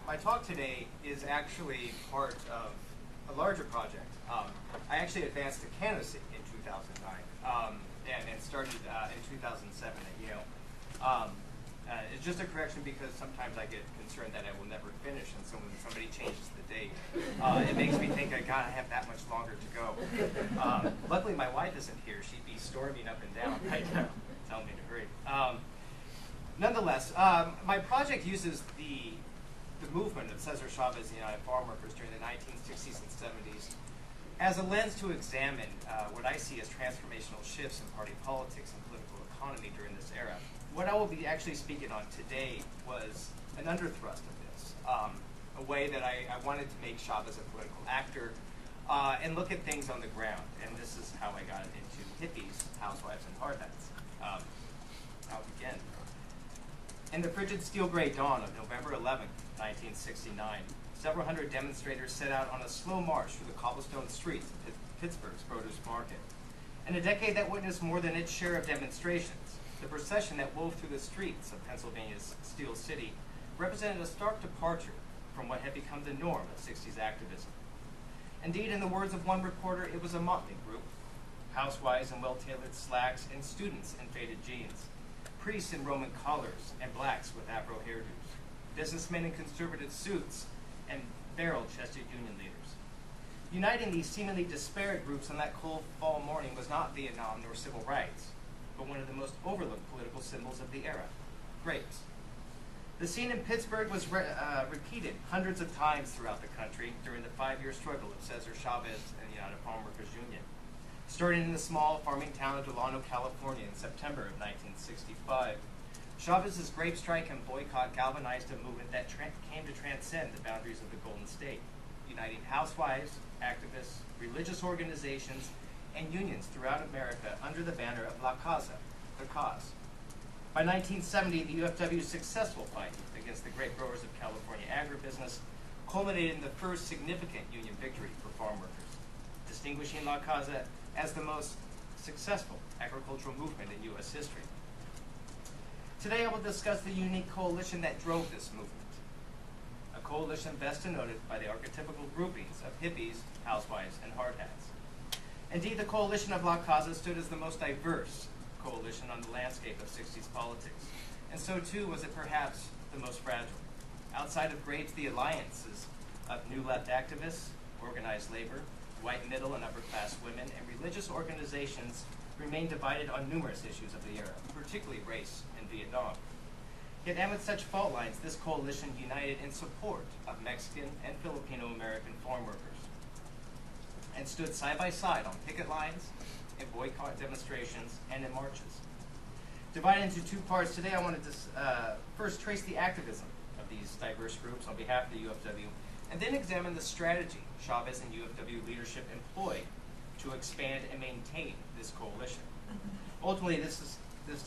My talk today is actually part of a larger project. I actually advanced to candidacy in 2009 and started in 2007 at Yale. It's just a correction because sometimes I get concerned that I will never finish, and so when somebody changes the date, it makes me think I gotta have that much longer to go. Luckily, my wife isn't here. She'd be storming up and down right now, telling me to hurry. Nonetheless, my project uses the movement of Cesar Chavez and the United Farm Workers during the 1960s and 70s as a lens to examine what I see as transformational shifts in party politics and political economy during this era. What I will be actually speaking on today was an underthrust of this, a way that I wanted to make Chavez a political actor and look at things on the ground. And this is how I got into hippies, housewives, and hard hats. I'll begin. In the frigid steel gray dawn of November 11th, 1969, several hundred demonstrators set out on a slow march through the cobblestone streets of Pittsburgh's produce market. In a decade that witnessed more than its share of demonstrations, the procession that wove through the streets of Pennsylvania's Steel City represented a stark departure from what had become the norm of 60s activism. Indeed, in the words of one reporter, it was a motley group: housewives in well-tailored slacks and students in faded jeans, priests in Roman collars and blacks with afro hairdos, businessmen in conservative suits, and barrel-chested union leaders. Uniting these seemingly disparate groups on that cold fall morning was not Vietnam nor civil rights, but one of the most overlooked political symbols of the era: grapes. The scene in Pittsburgh was repeated hundreds of times throughout the country during the 5-year struggle of Cesar Chavez and the United Farm Workers Union. Starting in the small farming town of Delano, California in September of 1965, Chavez's grape strike and boycott galvanized a movement that came to transcend the boundaries of the Golden State, uniting housewives, activists, religious organizations, and unions throughout America under the banner of La Causa, the cause. By 1970, the UFW's successful fight against the grape growers of California agribusiness culminated in the first significant union victory for farm workers, distinguishing La Causa as the most successful agricultural movement in U.S. history. Today I will discuss the unique coalition that drove this movement, a coalition best denoted by the archetypical groupings of hippies, housewives, and hard hats. Indeed, the coalition of La Causa stood as the most diverse coalition on the landscape of 60s politics, and so too was it perhaps the most fragile. Outside of grapes, the alliances of New Left activists, organized labor, white middle and upper class women, and religious organizations remained divided on numerous issues of the era, particularly race and Vietnam. Yet amid such fault lines, this coalition united in support of Mexican and Filipino American farm workers and stood side by side on picket lines, in boycott demonstrations, and in marches. Divided into two parts, today I wanted to first trace the activism of these diverse groups on behalf of the UFW, and then examine the strategy Chavez and UFW leadership employed to expand and maintain this coalition. Ultimately, this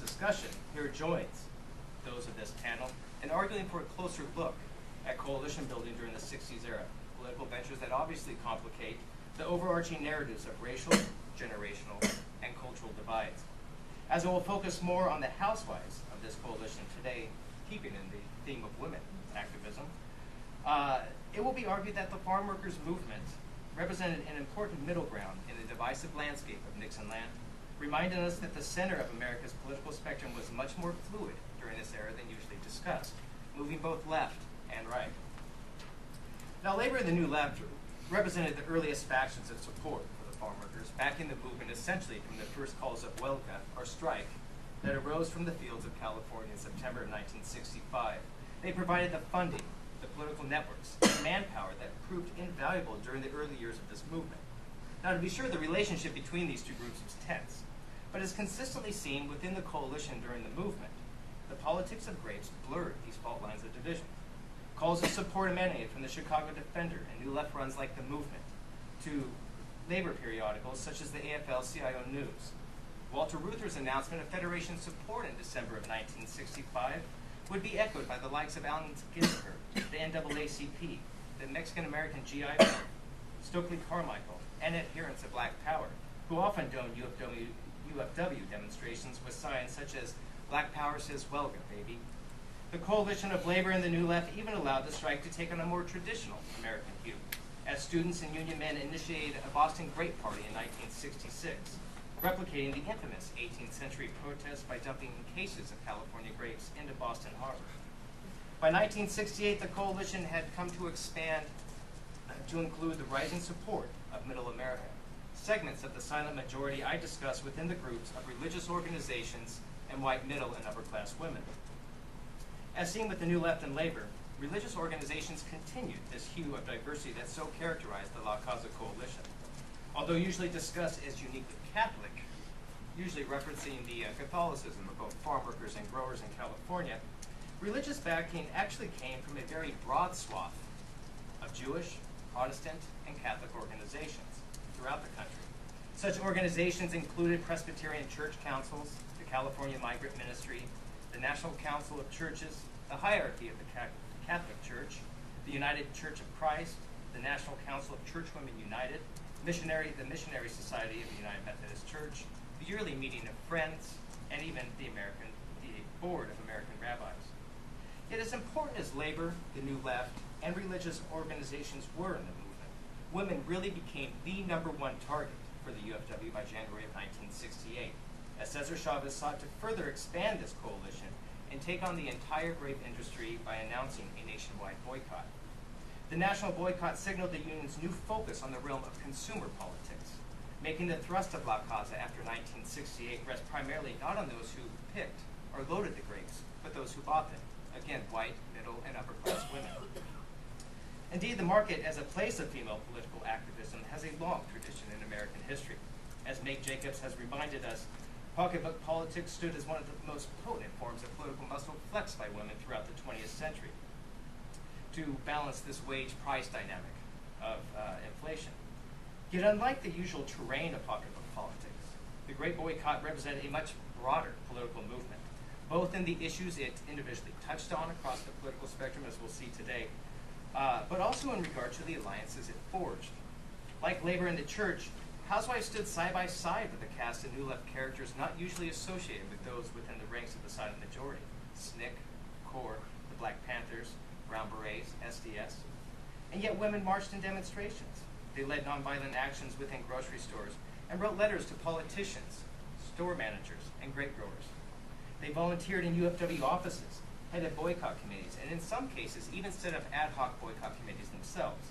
discussion here joins those of this panel in arguing for a closer look at coalition building during the 60s era, political ventures that obviously complicate the overarching narratives of racial, generational, and cultural divides. As I will focus more on the housewives of this coalition today, keeping in the theme of women activism, it will be argued that the farm workers movement represented an important middle ground in the divisive landscape of Nixon land, reminding us that the center of America's political spectrum was much more fluid during this era than usually discussed, moving both left and right. Now, labor and the New Left represented the earliest factions of support for the farm workers, backing the movement essentially from the first calls of huelga, or strike, that arose from the fields of California in September of 1965. They provided the funding, the political networks, and manpower that proved invaluable during the early years of this movement. Now, to be sure, the relationship between these two groups was tense, but as consistently seen within the coalition during the movement, the politics of grapes blurred these fault lines of division. Calls of support emanated from the Chicago Defender and New Left runs like the movement, to labor periodicals such as the AFL-CIO News. Walter Reuther's announcement of Federation support in December of 1965 would be echoed by the likes of Allen Ginsberg, the NAACP, the Mexican-American GI Bill, Stokely Carmichael, and adherents of Black Power, who often donned UFW demonstrations with signs such as "Black Power says huelga, baby." The coalition of labor and the New Left even allowed the strike to take on a more traditional American hue, as students and union men initiated a Boston Grape Party in 1966, replicating the infamous 18th century protest by dumping cases of California grapes into Boston Harbor. By 1968, the coalition had come to expand to include the rising support of Middle America, segments of the silent majority I discussed within the groups of religious organizations and white middle and upper class women. As seen with the New Left and Labor, religious organizations continued this hue of diversity that so characterized the La Causa Coalition. Although usually discussed as uniquely Catholic, usually referencing the Catholicism of both farm workers and growers in California, religious backing actually came from a very broad swath of Jewish, Protestant, and Catholic organizations throughout the country. Such organizations included Presbyterian Church Councils, the California Migrant Ministry, the National Council of Churches, the Hierarchy of the Catholic Church, the United Church of Christ, the National Council of Churchwomen United, the Missionary Society of the United Methodist Church, the Yearly Meeting of Friends, and even the Board of American Rabbis. Yet as important as labor, the New Left, and religious organizations were in the movement, women really became the #1 target for the UFW by January of 1968, as Cesar Chavez sought to further expand this coalition and take on the entire grape industry by announcing a nationwide boycott. The national boycott signaled the union's new focus on the realm of consumer politics, making the thrust of La Causa after 1968 rest primarily not on those who picked or loaded the grapes, but those who bought them, again, white, middle, and upper class women. Indeed, the market as a place of female political activism has a long tradition in American history. As Meg Jacobs has reminded us, pocketbook politics stood as one of the most potent forms of political muscle flexed by women throughout the 20th century to balance this wage-price dynamic of inflation. Yet unlike the usual terrain of pocketbook politics, the Great Boycott represented a much broader political movement, both in the issues it individually touched on across the political spectrum, as we'll see today, but also in regard to the alliances it forged. Like labor and the church, housewives stood side by side with a cast of New Left characters not usually associated with those within the ranks of the silent majority: SNCC, CORE, the Black Panthers, Brown Berets, SDS. And yet women marched in demonstrations. They led nonviolent actions within grocery stores and wrote letters to politicians, store managers, and grape growers. They volunteered in UFW offices, headed boycott committees, and in some cases even set up ad hoc boycott committees themselves,